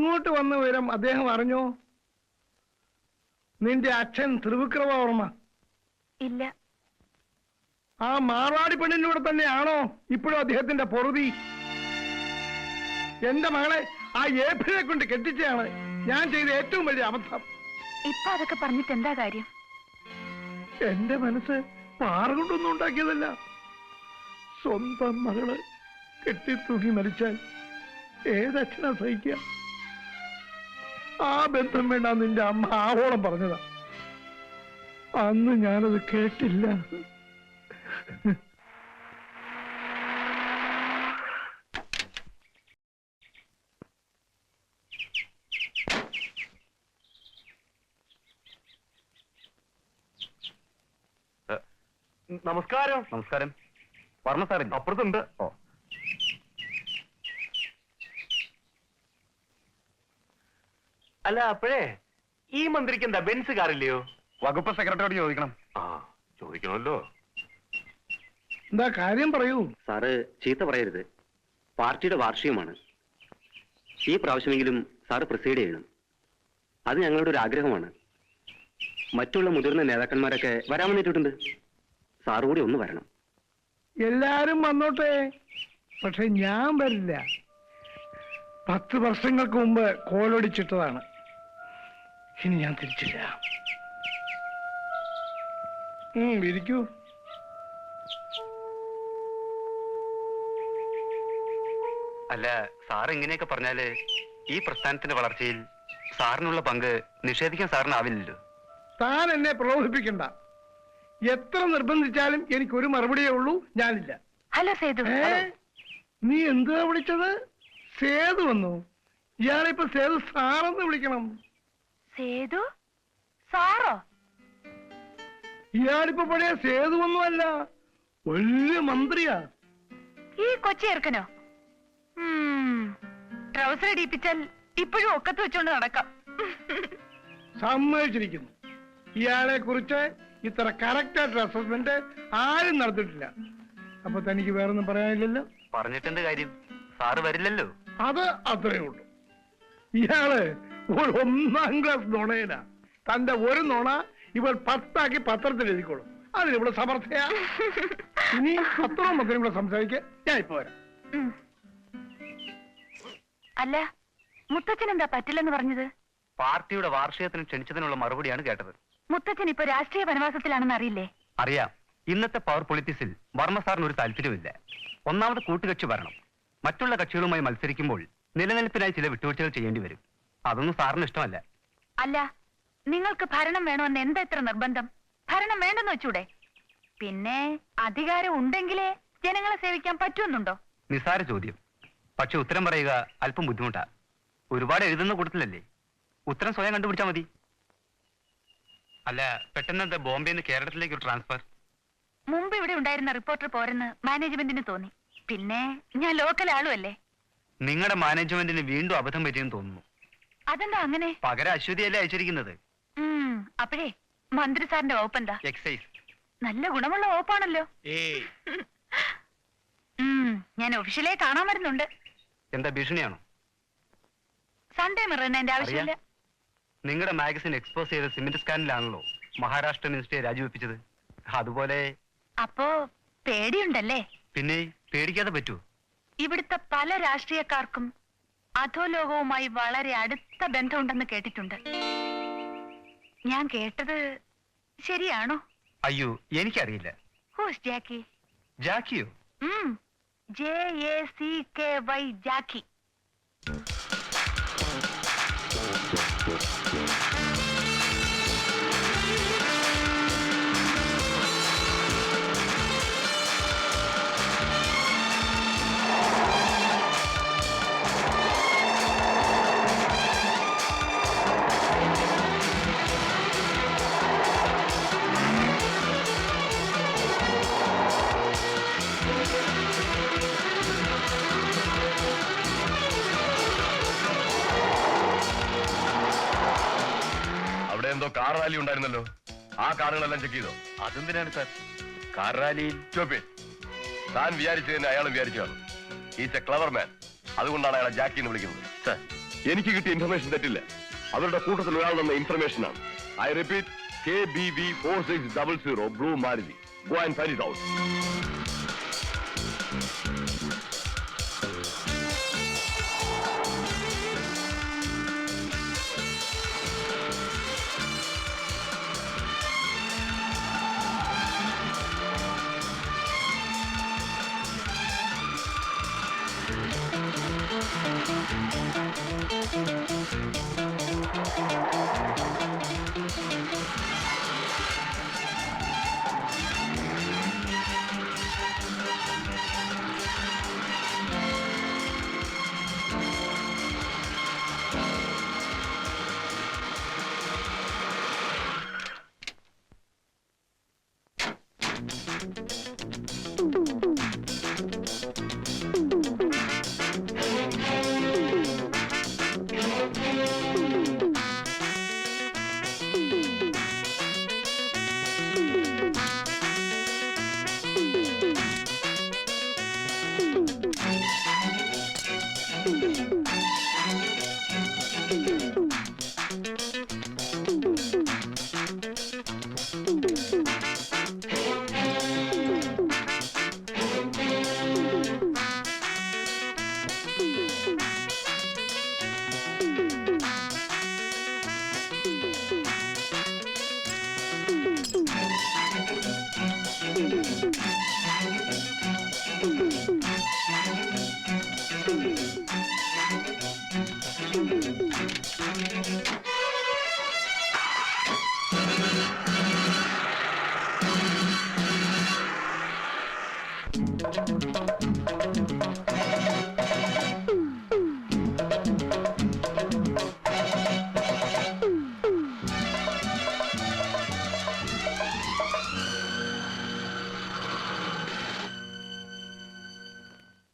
ഇങ്ങോട്ട് വന്ന വിവരം അദ്ദേഹം അറിഞ്ഞോ? നിന്റെ അച്ഛൻ ത്രിവിക്രമവർമ്മ? ഇല്ല. ആ മാറാടി പെണ്ണിനോട് തന്നെയാണോ ഇപ്പോഴും അദ്ദേഹത്തിന്റെ പൊറുതി? എന്റെ മകളെ ആ ഏപ്രിലെ കൊണ്ട് കെട്ടിച്ചയാണ് ഞാൻ ചെയ്ത ഏറ്റവും വലിയ അബദ്ധം. ഇപ്പൊ അതൊക്കെ പറഞ്ഞിട്ട് എന്താ കാര്യം? എന്റെ മനസ്സ് പാറുകൊണ്ടൊന്നും ഉണ്ടാക്കിയതല്ല. സ്വന്തം മകള് കെട്ടിത്തൂങ്ങി മരിച്ചാൽ ഏതച്ഛനാ സഹിക്കുക? ആ ബന്ധം വേണ്ട നിന്റെ അമ്മ ആവോളം പറഞ്ഞതാ. അന്ന് ഞാനത് കേട്ടില്ല. നമസ്കാരം. നമസ്കാരം. വർമ്മ സാറേ അപ്പുറത്തുണ്ട്. ഓ, അല്ല, അപ്പോഴേ ഈ മന്ത്രിക്ക് എന്താ ബെൻസ് കാറില്ലയോ? വകുപ്പ് സെക്രട്ടറിയോട് ചോദിക്കണം. ആ, ചോദിക്കണമല്ലോ. എന്താ കാര്യം പറയൂ. സാറ് ചീത്ത പറയരുത്. പാർട്ടിയുടെ വാർഷികമാണ്. ഈ പ്രാവശ്യമെങ്കിലും സാറ് പ്രസീഡ് ചെയ്യണം. അത് ഞങ്ങളുടെ ഒരു ആഗ്രഹമാണ്. മറ്റുള്ള മുതിർന്ന നേതാക്കന്മാരൊക്കെ വരാമെന്നിട്ടുണ്ട്. സാറ് കൂടി ഒന്ന് വരണം. എല്ലാരും വന്നോട്ടെ, പക്ഷെ ഞാൻ വരില്ല. 10 വർഷങ്ങൾക്ക് മുമ്പ് കോലൊടിച്ചിട്ടതാണ്. ഇനി ഞാൻ തിരിച്ചില്ല. ഇരിക്കൂ. അല്ല, സാർ ഇങ്ങനെയൊക്കെ പറഞ്ഞാല് ഈ പ്രസ്ഥാനത്തിന്റെ വളർച്ചയിൽ സാറിനുള്ള പങ്ക് നിഷേധിക്കാൻ സാറിനാവില്ലല്ലോ. താൻ എന്നെ പ്രലോഭിപ്പിക്കണ്ട. എത്ര നിർബന്ധിച്ചാലും എനിക്കൊരു മറുപടിയേ ഉള്ളൂ, ഞാനില്ല. ഹലോ സേതു. നീ എന്തുവാ വിളിച്ചത്? സേതു വന്നു. ഇയാളിപ്പോ സേതു സാറെന്ന് വിളിക്കണം. സേതു സാറോ? ഇയാളിപ്പോ പഴയ സേതു ഒന്നുമല്ല, വലിയ മന്ത്രിയാ. ഈ കൊച്ചി ഇറക്കനോ? ട്രൗസർ ഇടിപ്പിച്ചാൽ ഇപ്പോഴും ഒക്കത്ത് വെച്ചോണ്ട് നടക്കാം. സമ്മതിച്ചിരിക്കുന്നു. ഇയാളെ കുറിച്ച് ഇത്ര കറക്റ്റായിട്ട് അസസ്മെന്റ് ആരും നടത്തിയിട്ടില്ല. അപ്പൊ തനിക്ക് വേറൊന്നും പറയാനില്ലല്ലോ? പറഞ്ഞിട്ടെന്ത് കാര്യം? സാറ് വരില്ലല്ലോ. അത് അത്രേ ഉള്ളൂ. ഇയാള് ഒരു 1ാം ക്ലാസ് നുണയനാ. തന്റെ ഒരു നുണ ഇവൾ 10 പത്രത്തിൽ എഴുതിക്കോളും. അതിനിവിടെ സമർത്ഥയാ. ഇനി പത്രവും മന്ത്രിയും കൂടെ സംസാരിക്കാൻ ഞാൻ ഇപ്പൊ വരാം. അല്ല, മുത്തച്ഛൻ എന്താ പറ്റില്ലെന്ന് പറഞ്ഞത്? പാർട്ടിയുടെ വാർഷികത്തിന് ക്ഷണിച്ചതിനുള്ള മറുപടിയാണ് കേട്ടത്. മുത്തച്ഛൻ ഇപ്പൊ രാഷ്ട്രീയ വനവാസത്തിലാണെന്ന് അറിയില്ലേ? അറിയാം. ഇന്നത്തെ പവർ പൊളിറ്റിക്സിൽ വർമ്മ സാറിന് ഒരു താല്പര്യമില്ല. ഒന്നാമത് കൂട്ടുകക്ഷി വരണം. മറ്റുള്ള കക്ഷികളുമായി മത്സരിക്കുമ്പോൾ നിലനിൽപ്പിനായി ചില വിട്ടുവീഴ്ചകൾ ചെയ്യേണ്ടി വരും. അതൊന്നും സാറിന് ഇഷ്ടമല്ല. അല്ല, നിങ്ങൾക്ക് ഭരണം വേണമെന്ന് എന്താ ഇത്ര നിർബന്ധം? ഭരണം വേണ്ടെന്ന് വെച്ചൂടെ? പിന്നെ അധികാരം ഉണ്ടെങ്കിലേ ജനങ്ങളെ സേവിക്കാൻ പറ്റുമെന്നുണ്ടോ? നിസ്സാര ചോദ്യം. പക്ഷെ ഉത്തരം പറയുക അല്പം ബുദ്ധിമുട്ടാ. ഒരുപാട് എഴുതുന്ന കൂട്ടത്തിലല്ലേ. ഉത്തരം സ്വയം കണ്ടുപിടിച്ചാൽ മതി. അല്ല, പെട്ടെന്ന് ബോംബെന്ന് കേരളത്തിലേക്ക് ഒരു ട്രാൻസ്ഫർ? മുമ്പ് ഇവിടെ ഉണ്ടായിരുന്ന റിപ്പോർട്ടർ പോരെന്ന് മാനേജ്മെന്റിന് തോന്നി. പിന്നെ ഞാൻ ലോക്കൽ ആളുമല്ലേ. നിങ്ങളുടെ മാനേജ്മെന്റിന് വീണ്ടും അബദ്ധം പറ്റിയെന്ന് തോന്നുന്നു. അതെന്താ അങ്ങനെ? പകരം അശ്വതിയല്ലേ അയച്ചിരിക്കുന്നത്. അപ്പോഴേ മന്ത്രി സാറിന്റെ വകുപ്പ് എന്താ? എക്സൈസ്. നല്ല ഗുണമുള്ള വകുപ്പാണല്ലോ. ഞാൻ ഒഫീഷ്യലായി കാണാൻ വരുന്നുണ്ട്. എന്താ ഭീഷണിയാണോ? സൺഡേ മിററിന് എന്റെ ആവശ്യമില്ല. നിങ്ങളുടെ മാഗസിൻ എക്സ്പോസ് ചെയ്ത സിമന്റ് സ്കാനിലാണല്ലോ മഹാരാഷ്ട്ര മിനിസ്റ്ററെ രാജിവെപ്പിച്ചത്. അതുപോലെ. അപ്പോ പേടിയുണ്ടല്ലേ? പിന്നെ പേടിക്കാതെ പറ്റൂ. ഇവിടുത്തെ പല രാഷ്ട്രീയക്കാർക്കും അധോലോകവുമായി വളരെ അടുത്ത ബന്ധമുണ്ടെന്ന് കേട്ടിട്ടുണ്ട്. ഞാൻ കേട്ടത് ശരിയാണോ? അയ്യോ, എനിക്കറിയില്ല. ഹൂസ് ജാക്കി? ജാക്കിയോ? JACKY ജാക്കി. എന്തോ കാർ റാലി ഉണ്ടായിരുന്നല്ലോ. ആ കാറുകളെല്ലാം ചെക്ക് ചെയ്തോ? അതെന്തിനാണ് സാർ? കാർ റാലിയിൽ താൻ വിചാരിച്ചതിന് അയാളും വിചാരിച്ചു കാണും. ഈസ് എ ക്ലവർ മാൻ. അതുകൊണ്ടാണ് അയാളെ ജാക്കി എന്ന് വിളിക്കുന്നത്. സാർ, എനിക്ക് കിട്ടിയ ഇൻഫർമേഷൻ തെറ്റില്ല. അവരുടെ കൂട്ടത്തിൽ ഒരാൾ തന്ന ഇൻഫർമേഷൻ ആണ്. I repeat, KBV 4600 blue Maruti. Go and find it out.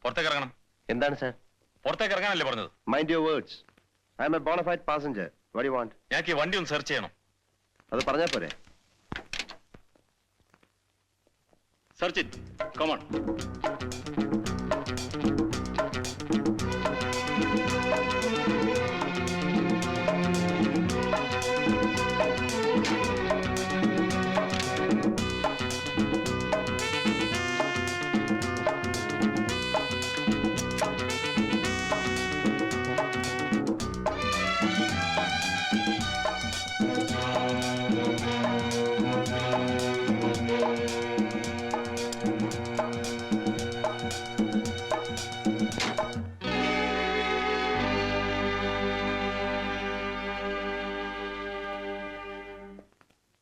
പുറത്തേക്ക് ഇറങ്ങണം. എന്താണ് സാർ? പുറത്തേക്ക് ഇറങ്ങാനല്ലേ പറഞ്ഞത്? Mind your words. I am a bona fide passenger. What you want? ഞങ്ങൾക്ക് ഈ വണ്ടി ഒന്ന് സെർച്ച് ചെയ്യണം. അത് പറഞ്ഞാൽ പോരെ? Search it. Come on.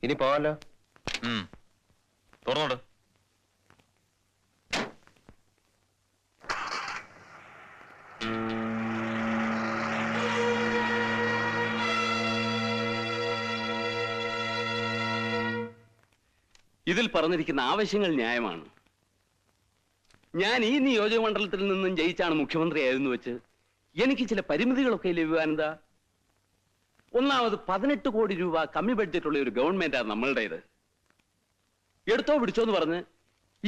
ഇനി പോവാലോ? തുറന്നോട്. ഇതിൽ പറഞ്ഞിരിക്കുന്ന ആവശ്യങ്ങൾ ന്യായമാണ്. ഞാൻ ഈ നിയോജക മണ്ഡലത്തിൽ നിന്നും ജയിച്ചാണ് മുഖ്യമന്ത്രിയായിരുന്നു വെച്ച് എനിക്ക് ചില പരിമിതികളൊക്കെ ലഭ്യമാനന്താ. ഒന്നാമത് 18 കോടി രൂപ കമ്മി ബഡ്ജറ്റുള്ള ഒരു ഗവൺമെന്റാണ് നമ്മളുടേത്. എടുത്തോ പിടിച്ചോ എന്ന് പറഞ്ഞ്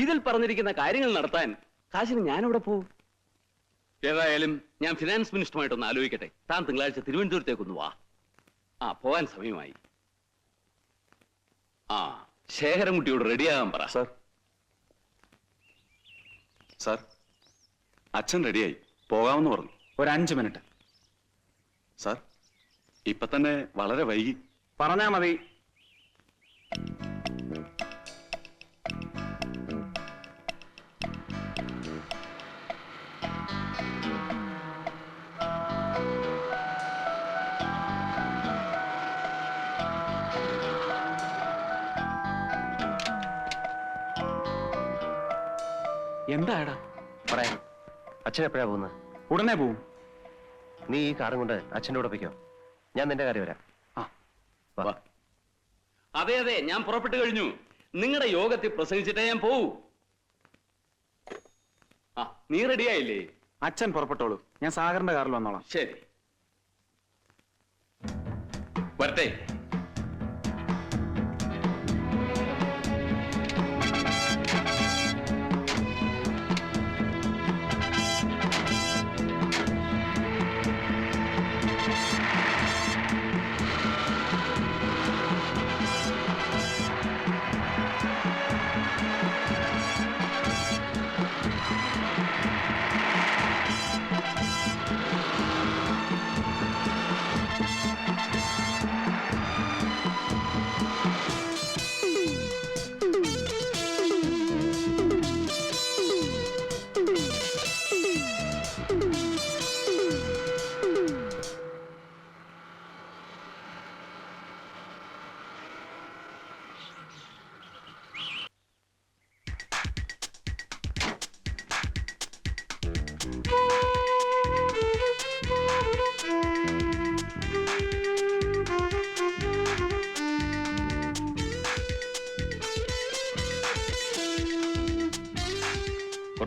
ഇതിൽ പറഞ്ഞിരിക്കുന്ന കാര്യങ്ങൾ നടത്താൻ കാശിന് ഞാനിവിടെ പോവും. ഏതായാലും ഞാൻ ഫിനാൻസ് മിനിസ്റ്ററുമായിട്ടൊന്ന് ആലോചിക്കട്ടെ. താൻ തിങ്കളാഴ്ച തിരുവനന്തപുരത്തേക്കൊന്ന് വാ. പോവാൻ സമയമായി. ശേഖരൻകുട്ടിയോട് റെഡിയാകാൻ പറ. സാർ, അച്ഛൻ റെഡിയായി, പോകാമെന്ന് പറഞ്ഞു. ഒരു 5 മിനിറ്റ്. സാർ, ഇപ്പൊ തന്നെ വളരെ വൈകി. പറഞ്ഞാ മതി. എന്താടാ? പറയാം. അച്ഛൻ എപ്പോഴാ പോകുന്നത്? ഉടനെ പോവും. നീ ഈ കാറും കൊണ്ട് അച്ഛൻ്റെ കൂടെ പോയിക്കോ. ഞാൻ നിന്റെ കാര്യം വരാം. വാ. അതെ അതെ, ഞാൻ പുറപ്പെട്ടു കഴിഞ്ഞു. നിങ്ങളുടെ യോഗത്തിൽ പ്രസംഗിച്ചിട്ടേ ഞാൻ പോവൂ. നീ റെഡിയായില്ലേ? അച്ഛൻ പുറപ്പെട്ടോളൂ, ഞാൻ സാഗറിന്റെ കാറിൽ വന്നോളാം. ശരി, വരട്ടെ.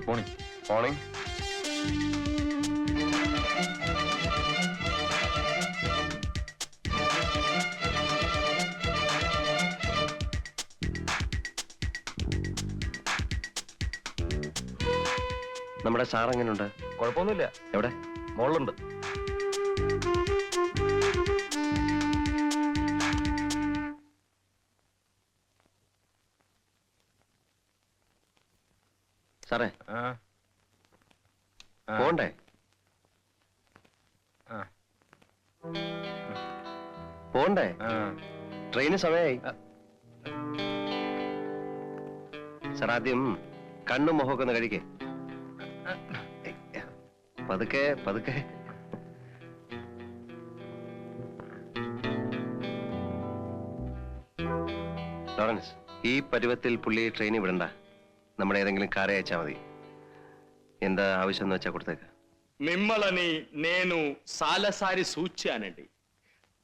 Good morning. മോർണിംഗ്. നമ്മുടെ സാർ എങ്ങനെയുണ്ട്? കുഴപ്പമൊന്നുമില്ല. എവിടെ? മോളിലുണ്ട്. സാറേ പോണ്ടേ? പോണ്ടേ? ട്രെയിന് സമയമായി. സാർ ആദ്യം കണ്ണും മുഖമൊക്കെ ഒന്ന് കഴിക്കേ. പതുക്കെ പതുക്കെ. ലോറൻസ്, ഈ പരുവത്തിൽ പുള്ളി ട്രെയിനിൽ വിടണ്ട. നമ്മുടെ ఏదైనా కారే అయ్యా మది. ఎంత ఆവശ്యం వచ్చా కొడతాక. మిమ్మల్ని నేను సాలసారి సూచానండి.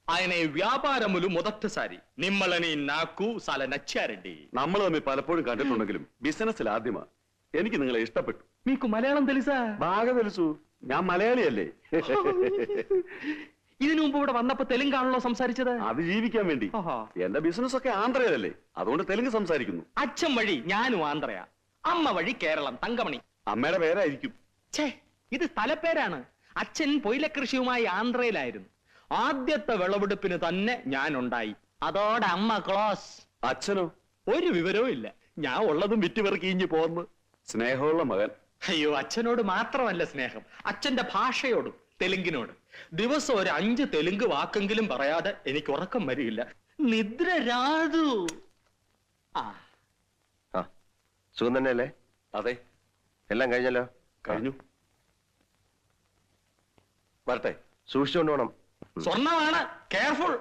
ఆయన వ్యాపారములు మొదటిసారి మిమ్మల్ని నాకు చాలా నచ్చారండి. നമ്മൾ തമ്മിൽ പലപ്പോഴും കണ്ടിട്ടുണ്ടെങ്കിലും ബിസിനസ്സിൽ ആദ്യമാ. എനിക്ക് നിങ്ങളെ ഇഷ്ടപ്പെട്ടു. మీకు మలయాళం తెలుసా? బాగా తెలుసు. ഞാൻ മലയാളിയല്ലേ. ഇതിനു മുമ്പ് ഇവിടെ വന്നപ്പോ തെലുങ്കാണല്ലോ സംസാരിച്ചത്? അത് ജീവിക്കാൻ വേണ്ടി. എന്റെ ബിസിനസ് ഒക്കെ ആന്ധ്രയിലല്ലേ, അതുകൊണ്ട് തെലുങ്ക് സംസാരിക്കുന്നു. അച്ഛൻ വഴി ഞാനും ആന്ധ്രയാ, അമ്മ വഴി കേരളം, തങ്കമണി. അമ്മയുടെ പേരായിരിക്കും. ഛേ, ഇത് സ്ഥലപ്പേരാണ്. അച്ഛൻ പൊയില കൃഷിയുമായി ആന്ധ്രയിലായിരുന്നു. ആദ്യത്തെ വിളവെടുപ്പിന് തന്നെ ഞാൻ ഉണ്ടായി. അതോടെ അമ്മ ക്ലോസ്. അച്ഛനോ? ഒരു വിവരവും ഇല്ല. ഞാൻ ഉള്ളതും വിറ്റുപെറുക്കിഞ്ഞു പോന്ന്. സ്നേഹമുള്ള മകൻ. അയ്യോ, അച്ഛനോട് മാത്രമല്ല സ്നേഹം, അച്ഛന്റെ ഭാഷയോടും, തെലുങ്കിനോട്. ദിവസം ഒരു 5 തെലുങ്ക് വാക്കെങ്കിലും പറയാതെ എനിക്ക് ഉറക്കം വരില്ല. നിദ്ര രാതു. സുഖം തന്നെയല്ലേ? അതെ, എല്ലാം കഴിഞ്ഞല്ലോ. കഴിഞ്ഞു. വരട്ടെ. സൂക്ഷിച്ചുകൊണ്ട് പോണം. സ്വർണ്ണമാണ്, കെയർഫുൾ.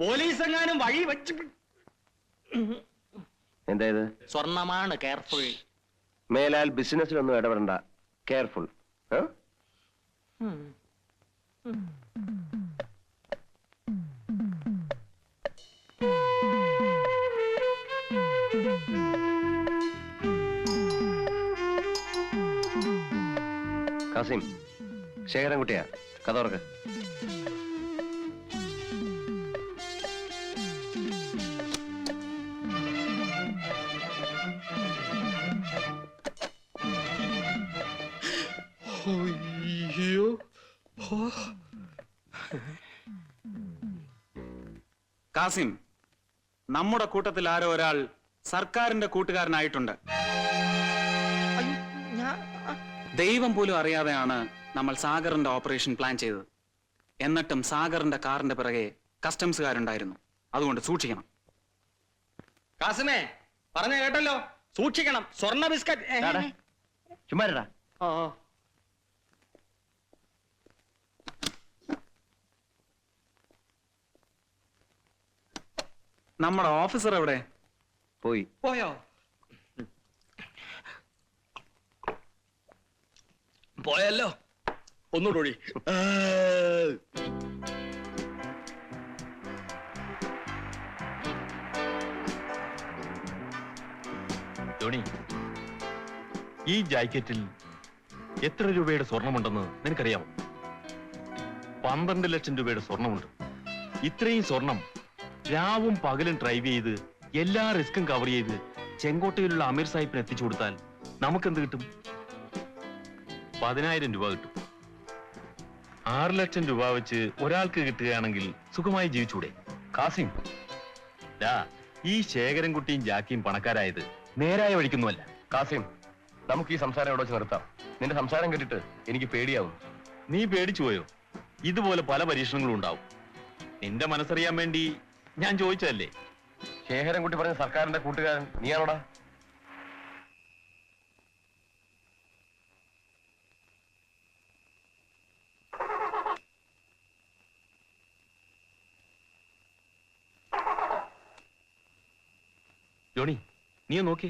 പോലീസ് എങ്ങാനും വഴി വെച്ച്. എന്തായത്? സ്വർണ്ണമാണ്, കെയർഫുൾ. മേലാൽ ബിസിനസ്സിലൊന്നും ഇടപെടണ്ട. കെയർഫുൾ. കാസിം, ശേഖരൻകുട്ടിയാ, കഥ തുറക്ക്. കാസിം, നമ്മുടെ കൂട്ടത്തിൽ ആരോ ഒരാൾ സർക്കാരിന്റെ കൂട്ടുകാരനായിട്ടുണ്ട്. ദൈവം പോലും അറിയാതെയാണ് നമ്മൾ സാഗറിന്റെ ഓപ്പറേഷൻ പ്ലാൻ ചെയ്തത്. എന്നിട്ടും സാഗറിന്റെ കാറിന്റെ പിറകെ കസ്റ്റംസുകാരുണ്ടായിരുന്നു. അതുകൊണ്ട് സൂക്ഷിക്കണം. കാസിമേ, പറഞ്ഞ കേട്ടല്ലോ, സൂക്ഷിക്കണം. സ്വർണ്ണ ബിസ്ക്കറ്റ്. ചുമ്മാരടാ. നമ്മുടെ ഓഫീസർ എവിടെ? പോയി. പോയോ? പോയല്ലോ. ഒന്നുകൂടി. ധോണി, ഈ ജാക്കറ്റിൽ എത്ര രൂപയുടെ സ്വർണമുണ്ടെന്ന് നിനക്കറിയാമോ? 12 ലക്ഷം രൂപയുടെ സ്വർണമുണ്ട്. ഇത്രയും സ്വർണം രാവും പകലും ഡ്രൈവ് ചെയ്ത് എല്ലാ റിസ്ക്കും കവർ ചെയ്ത് ചെങ്കോട്ടയിലുള്ള അമീർ സാഹിബിന് എത്തിച്ചു കൊടുത്താൽ നമുക്കെന്ത് കിട്ടും? 10,000 രൂപ കിട്ടും. 6 ലക്ഷം രൂപ വെച്ച് ഒരാൾക്ക് കിട്ടുകയാണെങ്കിൽ സുഖമായി ജീവിച്ചൂടെ? കാസിം, ഈ ശേഖരൻകുട്ടിയും ജാക്കിയും പണക്കാരായത് നേരായ വഴിക്കൊന്നുമല്ല. കാസിം, നമുക്ക് ഈ സംസാരം ഇവിടെ വെച്ച് നിർത്താം. നിന്റെ സംസാരം കേട്ടിട്ട് എനിക്ക് പേടിയാവും. നീ പേടിച്ചു പോയോ? ഇതുപോലെ പല പരീക്ഷണങ്ങളും ഉണ്ടാവും. നിന്റെ മനസ്സറിയാൻ വേണ്ടി ഞാൻ ചോദിച്ചതല്ലേ. ശേഖരൻകുട്ടി പറഞ്ഞ സർക്കാരിന്റെ കൂട്ടുകാരൻ നീയാണോടാ? ജോണി, നീ നോക്കി.